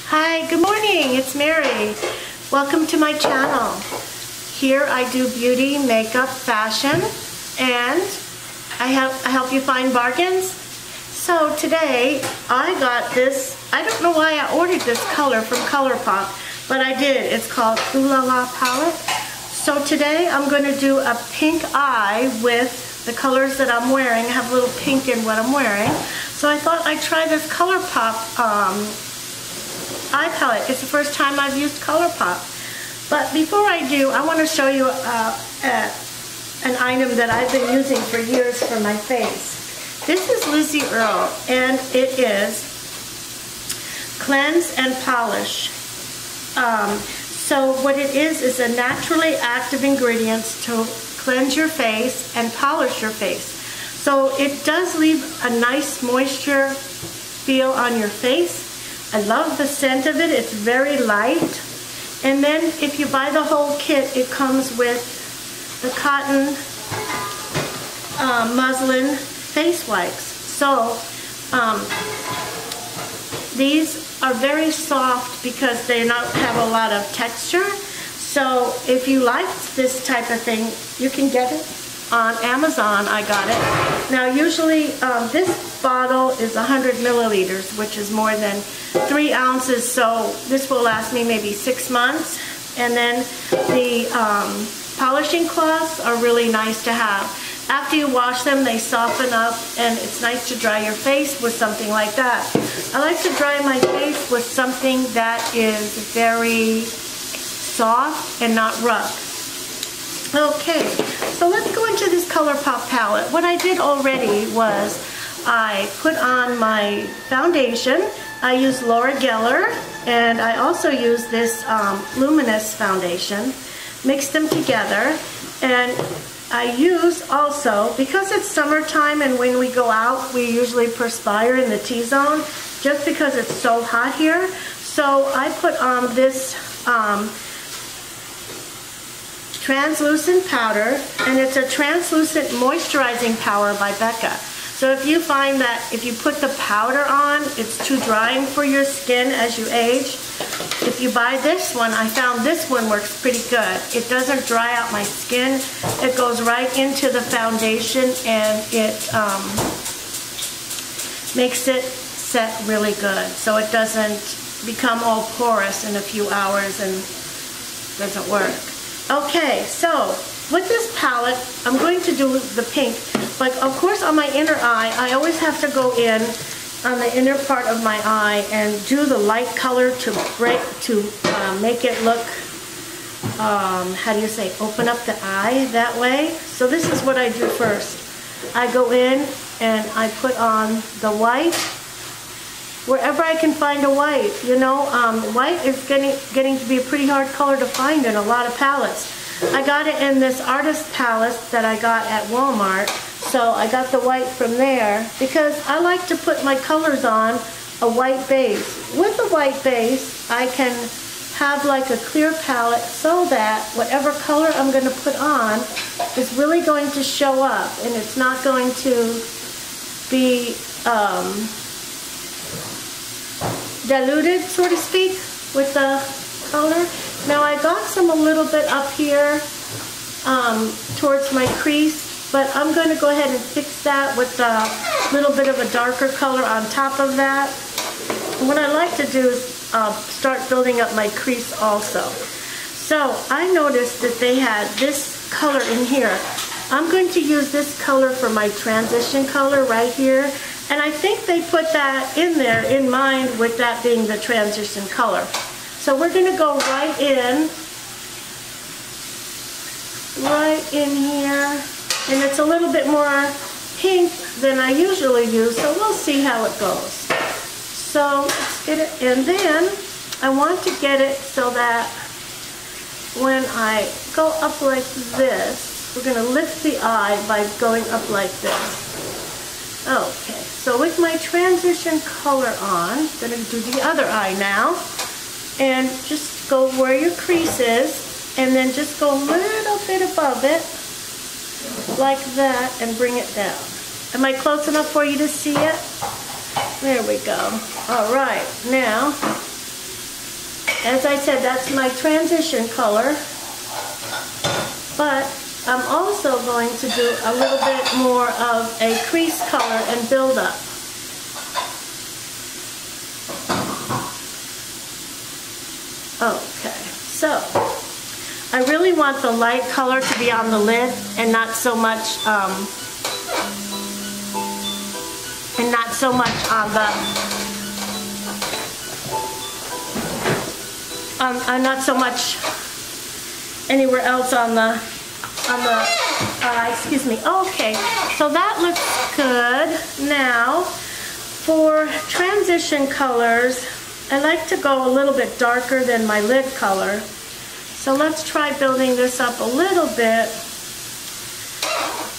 Hi, good morning, it's Mary. Welcome to my channel. Here I do beauty, makeup, fashion, and I help you find bargains. So today I got this, I don't know why I ordered this color from Colorpop, but I did. It's called LALA palette. So today I'm going to do a pink eye with the colors that I'm wearing. I have a little pink in what I'm wearing. So I thought I'd try this Colorpop eye palette. It's the first time I've used Colorpop. But before I do, I want to show you an item that I've been using for years for my face. This is Lizzie Earle, and it is Cleanse and Polish. So what it is a naturally active ingredients to cleanse your face and polish your face. So it does leave a nice moisture feel on your face. I love the scent of it. It's very light. And then if you buy the whole kit, it comes with the cotton muslin face wipes. So these are very soft because they don't have a lot of texture. So if you like this type of thing, you can get it on Amazon. I got it. Now usually this bottle is 100 milliliters, which is more than 3 ounces, so this will last me maybe 6 months. And then the polishing cloths are really nice to have. After you wash them, they soften up, and it's nice to dry your face with something like that. I like to dry my face with something that is very soft and not rough. Okay, so let's go into this Colorpop palette. What I did already was I put on my foundation. I used Laura Geller, and I also used this Luminous foundation. Mixed them together, and I use also, because it's summertime and when we go out, we usually perspire in the T-zone, just because it's so hot here. So I put on this translucent powder, and it's a translucent moisturizing powder by Becca. So if you find that if you put the powder on, it's too drying for your skin as you age, if you buy this one, I found this one works pretty good. It doesn't dry out my skin. It goes right into the foundation, and it makes it set really good. So it doesn't become all porous in a few hours and doesn't work. Okay, so with this palette, I'm going to do the pink, but of course on my inner eye, I always have to go in on the inner part of my eye and do the light color to make it look, how do you say, open up the eye that way. So this is what I do first. I go in and I put on the white, wherever I can find a white. You know, white is getting to be a pretty hard color to find in a lot of palettes. I got it in this artist palette that I got at Walmart, so I got the white from there because I like to put my colors on a white base. With a white base, I can have like a clear palette so that whatever color I'm going to put on is really going to show up, and it's not going to be diluted, so to speak, with the color. Now I got some a little bit up here towards my crease, but I'm going to go ahead and fix that with a little bit of a darker color on top of that. And what I like to do is start building up my crease also. So I noticed that they had this color in here. I'm going to use this color for my transition color right here. And I think they put that in there in mind with that being the transition color. So we're going to go right in here. And it's a little bit more pink than I usually use, so we'll see how it goes. So let's get it, and then I want to get it so that when I go up like this, we're going to lift the eye by going up like this. Okay, so with my transition color on, I'm going to do the other eye now. And just go where your crease is, and then just go a little bit above it, like that, and bring it down. Am I close enough for you to see it? There we go. All right, now as I said, that's my transition color. But I'm also going to do a little bit more of a crease color and build up. Okay, so I really want the light color to be on the lid and not so much on the not so much anywhere else on the excuse me. Okay, so that looks good. Now for transition colors, I like to go a little bit darker than my lid color. So let's try building this up a little bit.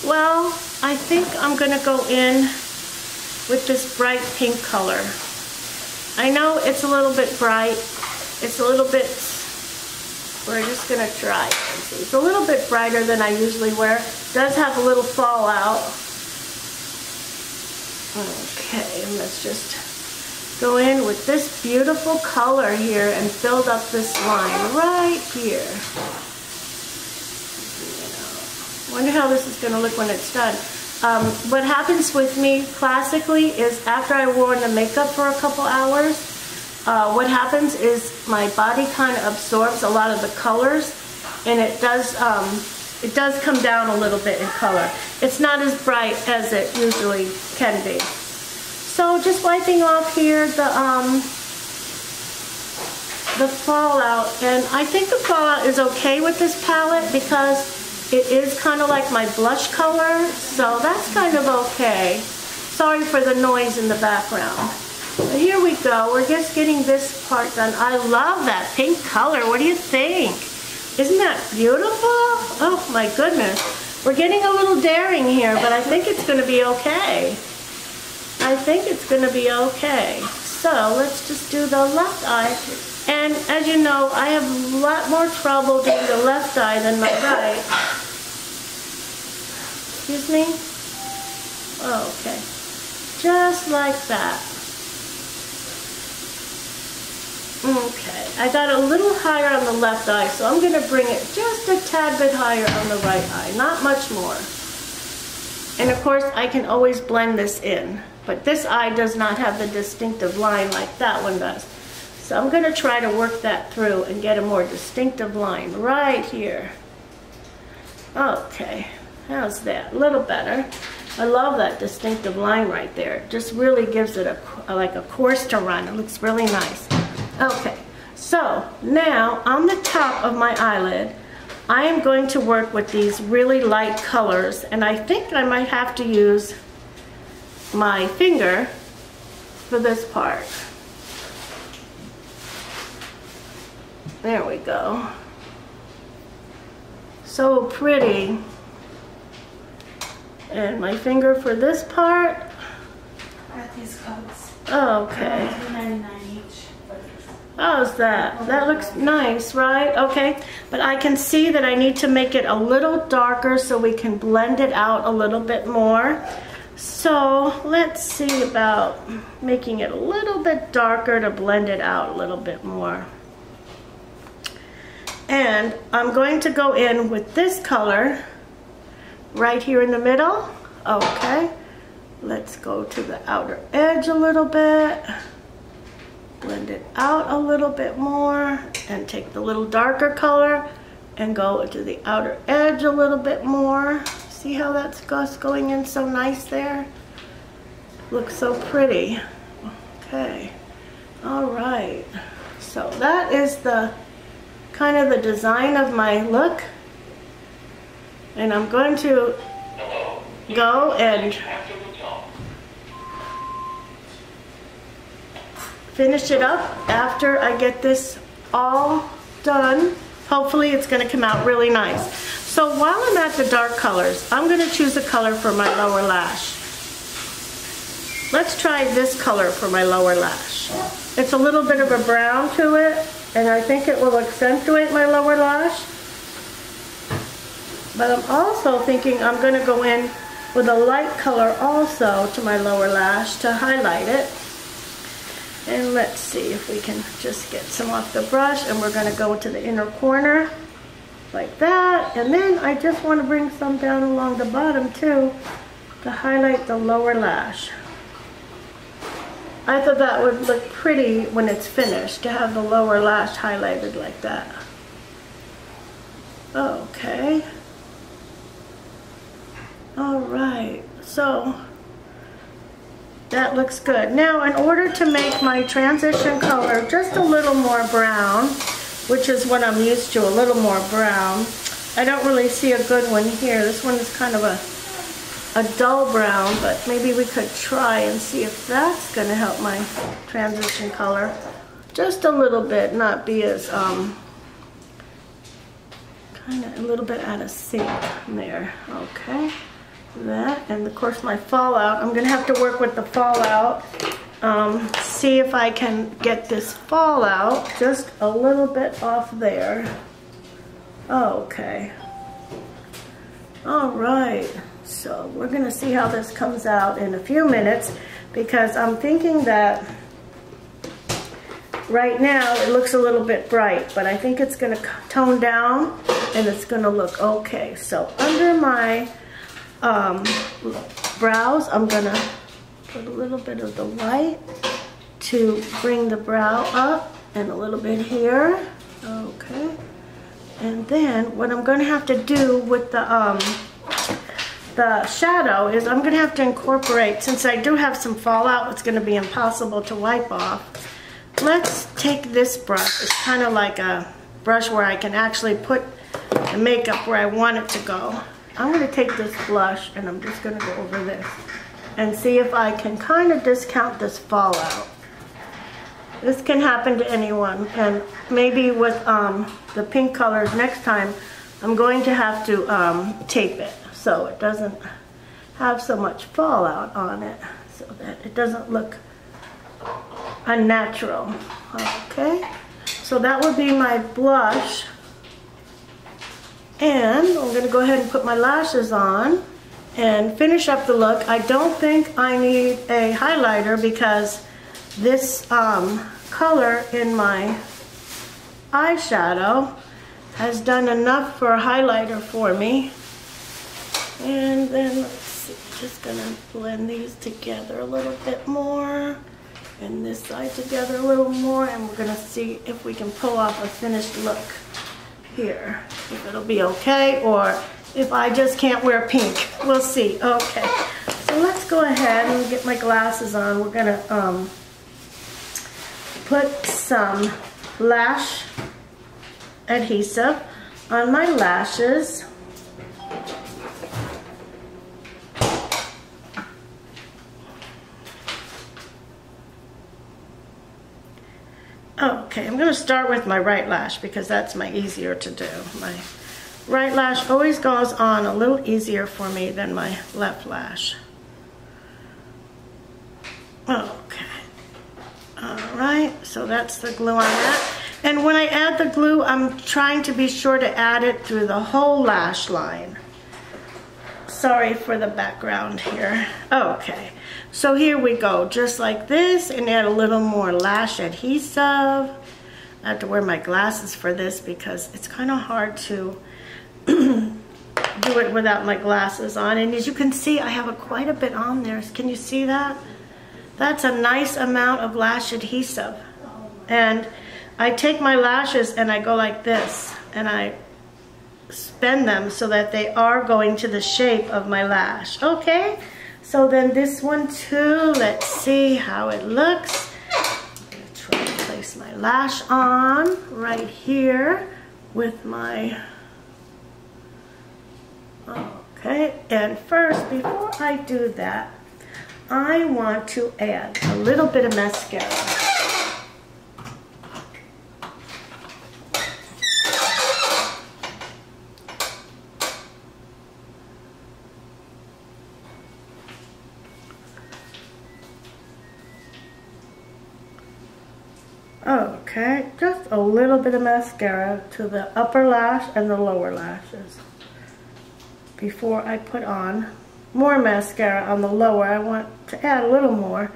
Well, I think I'm gonna go in with this bright pink color. I know it's a little bit bright. It's a little bit, we're just gonna try it and see. It's a little bit brighter than I usually wear. It does have a little fallout. Okay, and let's just go in with this beautiful color here and build up this line right here. Wonder how this is gonna look when it's done. What happens with me classically is after I wore the makeup for a couple hours, what happens is my body kind of absorbs a lot of the colors, and it does come down a little bit in color. It's not as bright as it usually can be. So just wiping off here the fallout, and I think the fallout is okay with this palette because it is kind of like my blush color, so that's kind of okay. Sorry for the noise in the background. But here we go, we're just getting this part done. I love that pink color, what do you think? Isn't that beautiful? Oh my goodness. We're getting a little daring here, but I think it's gonna be okay. I think it's gonna be okay. So let's just do the left eye. And as you know, I have a lot more trouble doing the left eye than my right. Excuse me? Okay. Just like that. Okay. I got a little higher on the left eye, so I'm going to bring it just a tad bit higher on the right eye. Not much more. And of course, I can always blend this in. But this eye does not have the distinctive line like that one does. So I'm going to try to work that through and get a more distinctive line right here. Okay, how's that? A little better. I love that distinctive line right there. It just really gives it like a course to run. It looks really nice. Okay, so now on the top of my eyelid, I am going to work with these really light colors, and I think I might have to use my finger for this part. There we go. So pretty. And my finger for this part. I got these coats. Oh, okay. $3.99 each. How's that? That looks nice, right? Okay. But I can see that I need to make it a little darker so we can blend it out a little bit more. So let's see about making it a little bit darker to blend it out a little bit more. And I'm going to go in with this color right here in the middle. Okay. Let's go to the outer edge a little bit. Blend it out a little bit more and take the little darker color and go to the outer edge a little bit more. See how that's going in so nice there? Looks so pretty. Okay. All right. So that is the kind of the design of my look. And I'm going to go and finish it up after I get this all done. Hopefully it's going to come out really nice. So while I'm at the dark colors, I'm going to choose a color for my lower lash. Let's try this color for my lower lash. It's a little bit of a brown to it, and I think it will accentuate my lower lash. But I'm also thinking I'm going to go in with a light color also to my lower lash to highlight it. And let's see if we can just get some off the brush, and we're going to go to the inner corner like that. And then I just want to bring some down along the bottom too to highlight the lower lash. I thought that would look pretty when it's finished to have the lower lash highlighted like that. Okay. All right, so that looks good. Now, in order to make my transition color just a little more brown, which is what I'm used to, a little more brown. I don't really see a good one here. This one is kind of a dull brown, but maybe we could try and see if that's gonna help my transition color. Just a little bit, not be as, kind of a little bit out of sync there, okay. That, and of course my fallout, I'm gonna have to work with the fallout, see if I can get this fallout just a little bit off there. Okay, all right, so we're gonna see how this comes out in a few minutes, because I'm thinking that right now it looks a little bit bright, but I think it's gonna tone down and it's gonna look okay. So under my brows, I'm gonna put a little bit of the white to bring the brow up, and a little bit here, okay. And then what I'm gonna have to do with the shadow is I'm gonna have to incorporate, since I do have some fallout, it's gonna be impossible to wipe off. Let's take this brush. It's kind of like a brush where I can actually put the makeup where I want it to go. I'm going to take this blush and I'm just going to go over this and see if I can kind of discount this fallout. This can happen to anyone, and maybe with the pink colors next time I'm going to have to tape it so it doesn't have so much fallout on it, so that it doesn't look unnatural. Okay, so that would be my blush. And I'm going to go ahead and put my lashes on and finish up the look. I don't think I need a highlighter because this color in my eyeshadow has done enough for a highlighter for me. And then let's see, just going to blend these together a little bit more and this side together a little more, and we're going to see if we can pull off a finished look here, if it'll be okay, or if I just can't wear pink. We'll see. Okay, so let's go ahead and get my glasses on. We're gonna put some lash adhesive on my lashes. Okay, I'm going to start with my right lash because that's my easier to do. My right lash always goes on a little easier for me than my left lash. Okay. Alright, so that's the glue on that. And when I add the glue, I'm trying to be sure to add it through the whole lash line. Sorry for the background here. Okay. So here we go, just like this, and add a little more lash adhesive. I have to wear my glasses for this because it's kind of hard to do it without my glasses on. And as you can see, I have quite a bit on there. Can you see that? That's a nice amount of lash adhesive. And I take my lashes and I go like this, and I bend them so that they are going to the shape of my lash. Okay? So then this one too, let's see how it looks. I'm going to try to place my lash on right here with my, okay, and first, before I do that, I want to add a little bit of mascara. Okay, just a little bit of mascara to the upper lash and the lower lashes. Before I put on more mascara on the lower, I want to add a little more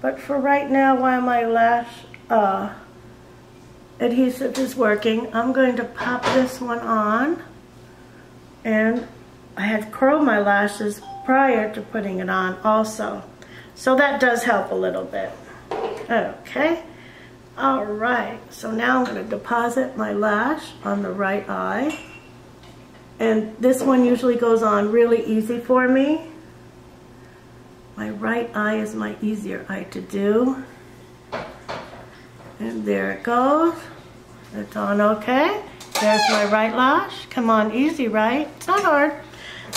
But for right now, while my lash adhesive is working, I'm going to pop this one on. And I had curled my lashes prior to putting it on also. So that does help a little bit. Okay. All right. So now I'm going to deposit my lash on the right eye. And this one usually goes on really easy for me. My right eye is my easier eye to do. And there it goes. It's on okay. There's my right lash. Come on, easy, right? It's not hard.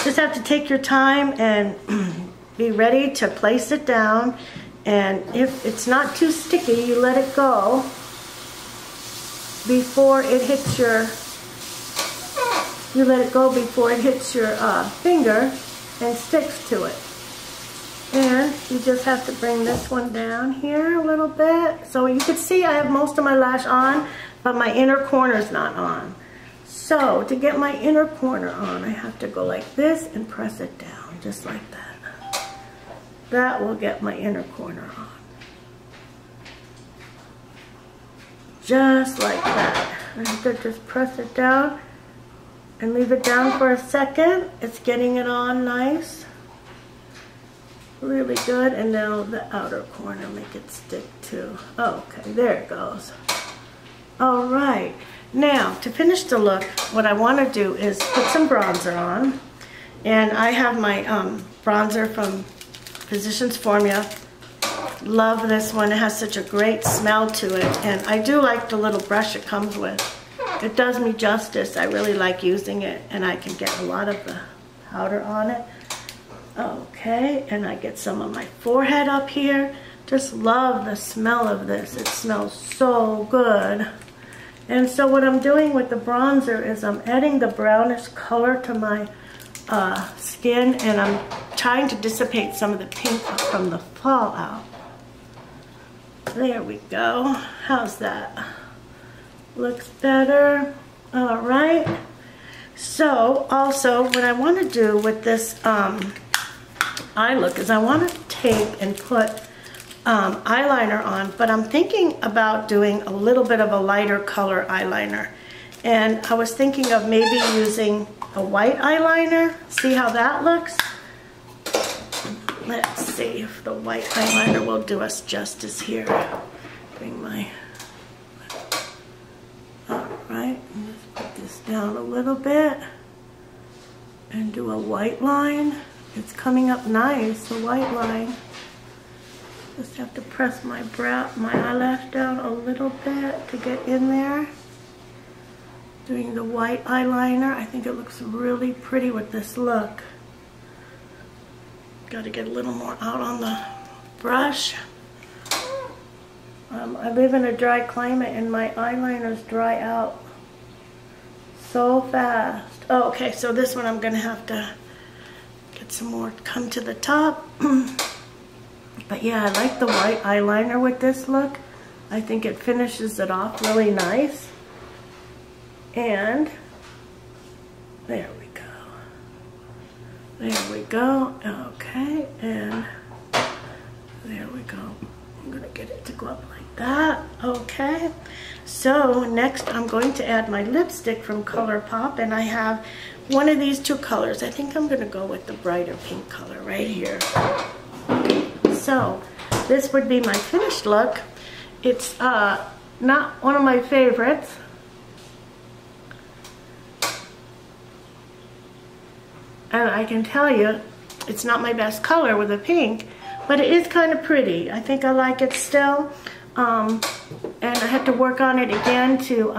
Just have to take your time and be ready to place it down. And if it's not too sticky, you let it go before it hits your, finger and sticks to it. And you just have to bring this one down here a little bit. So you can see I have most of my lash on, but my inner corner's not on. So to get my inner corner on, I have to go like this and press it down, just like that. That will get my inner corner on. Just like that. I have to just press it down and leave it down for a second. It's getting it on nice. Really good. And now the outer corner, make it stick too. Okay, there it goes. All right. Now, to finish the look, what I want to do is put some bronzer on. And I have my bronzer from Physicians Formula. Love this one. It has such a great smell to it. And I do like the little brush it comes with. It does me justice. I really like using it. And I can get a lot of the powder on it. Okay, and I get some of my forehead up here. Just love the smell of this. It smells so good. And so what I'm doing with the bronzer is I'm adding the brownish color to my skin, and I'm trying to dissipate some of the pink from the fallout. There we go. How's that? Looks better. All right. So also what I want to do with this eye look is I want to take and put eyeliner on, but I'm thinking about doing a little bit of a lighter color eyeliner. And I was thinking of maybe using a white eyeliner. See how that looks? Let's see if the white eyeliner will do us justice here. Bring my, all right, let's put this down a little bit and do a white line. It's coming up nice, the white line. Just have to press my eyelash down a little bit to get in there. Doing the white eyeliner. I think it looks really pretty with this look. Got to get a little more out on the brush. I live in a dry climate and my eyeliners dry out so fast. Oh, okay, so this one I'm going to have to get some more come to the top. But yeah, I like the white eyeliner with this look. I think it finishes it off really nice. And there we go. There we go. Okay, and there we go. I'm gonna get it to go up like that. Okay. So next I'm going to add my lipstick from Colorpop, and I have one of these two colors. I think I'm gonna go with the brighter pink color right here. So this would be my finished look. It's not one of my favorites. And I can tell you, it's not my best color with the pink, but it is kind of pretty. I think I like it still. And I had to work on it again to,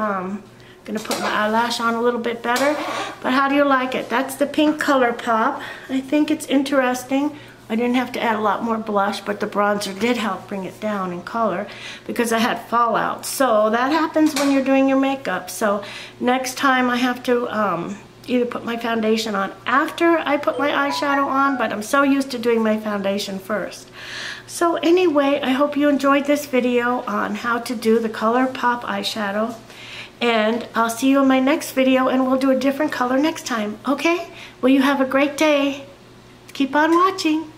gonna put my eyelash on a little bit better. But how do you like it? That's the pink Colorpop. I think it's interesting. I didn't have to add a lot more blush, but the bronzer did help bring it down in color because I had fallout. So that happens when you're doing your makeup. So next time I have to either put my foundation on after I put my eyeshadow on, but I'm so used to doing my foundation first. So anyway, I hope you enjoyed this video on how to do the Colorpop eyeshadow. And I'll see you in my next video, and we'll do a different color next time, okay? Well, you have a great day. Keep on watching.